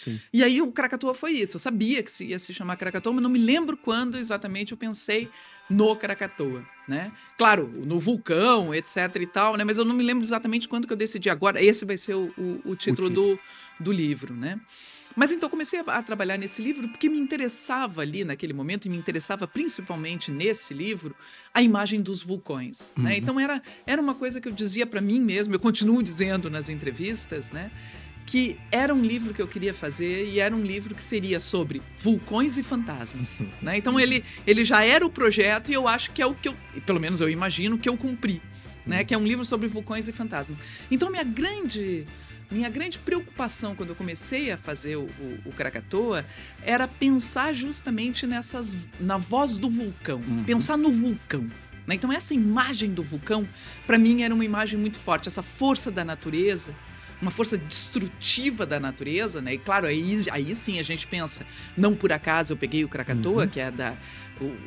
Sim. E aí o Krakatoa foi isso. Eu sabia que ia se chamar Krakatoa, mas não me lembro quando exatamente eu pensei no Krakatoa, né? Claro, no vulcão, etc e tal, né? Mas eu não me lembro exatamente quando que eu decidi. Agora, esse vai ser o título do livro, né? Mas então eu comecei a trabalhar nesse livro porque me interessava ali naquele momento, e me interessava principalmente nesse livro, a imagem dos vulcões, né? Então era uma coisa que eu dizia para mim mesmo, eu continuo dizendo nas entrevistas, né? Que era um livro que eu queria fazer e era um livro que seria sobre vulcões e fantasmas, né? Então ele já era o projeto e eu acho que é o que eu, pelo menos eu imagino, que eu cumpri, né? Que é um livro sobre vulcões e fantasmas. Então minha grande preocupação quando eu comecei a fazer o Krakatoa era pensar justamente na voz do vulcão, pensar no vulcão. Né? Então essa imagem do vulcão, para mim, era uma imagem muito forte, essa força da natureza, uma força destrutiva da natureza, né? E claro, aí sim a gente pensa, não por acaso eu peguei o Krakatoa, que é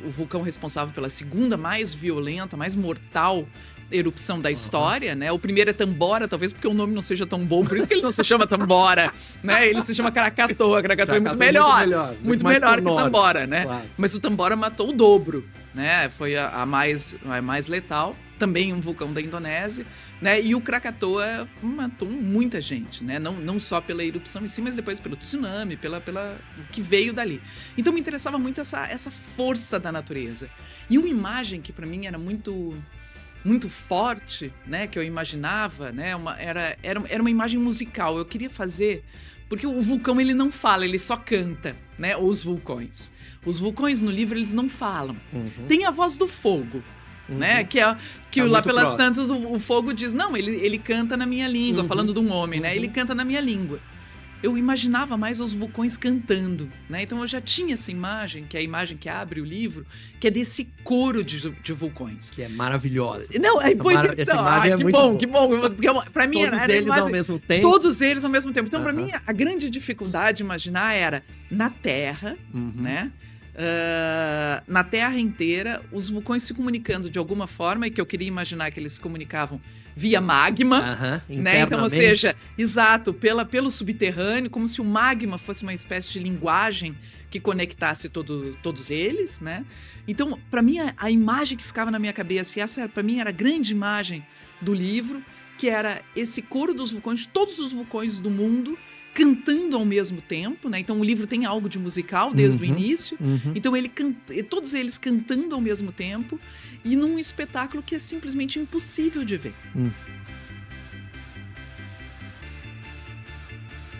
o vulcão responsável pela segunda mais violenta, mais mortal erupção da história, né? O primeiro é Tambora, talvez porque o nome não seja tão bom, por isso que ele não se chama Tambora, né? Ele se chama Krakatoa. Krakatoa é muito melhor. Muito melhor que Tambora, né? Claro. Mas o Tambora matou o dobro, né? Foi a mais letal. Também um vulcão da Indonésia, né? E o Krakatoa matou muita gente, né? Não só pela erupção em si, mas depois pelo tsunami, pela o que veio dali. Então me interessava muito essa força da natureza. E uma imagem que para mim era muito forte, né, que eu imaginava, né, era uma imagem musical. Eu queria fazer, porque o vulcão ele não fala, ele só canta, né, os vulcões. Os vulcões no livro eles não falam. Tem a voz do fogo, né, que lá pelas tantas o fogo diz, não, ele canta na minha língua, falando de um homem, né, ele canta na minha língua. Eu imaginava mais os vulcões cantando, né? Então eu já tinha essa imagem, que é a imagem que abre o livro, que é desse coro de vulcões. Que é maravilhosa. Não, essa imagem é muito bom. Que bom. Porque pra mim todos eles ao mesmo tempo. Todos eles ao mesmo tempo. Então, pra mim, a grande dificuldade de imaginar era na Terra, né? Na Terra inteira, os vulcões se comunicando de alguma forma, e que eu queria imaginar que eles se comunicavam via magma, né? Então, ou seja, exato, pelo subterrâneo, como se o magma fosse uma espécie de linguagem que conectasse todos eles, né? Então, para mim, a imagem que ficava na minha cabeça, e essa para mim era a grande imagem do livro, que era esse coro dos vulcões, todos os vulcões do mundo, cantando ao mesmo tempo, né? Então o livro tem algo de musical desde o início. Então todos eles cantando ao mesmo tempo e num espetáculo que é simplesmente impossível de ver.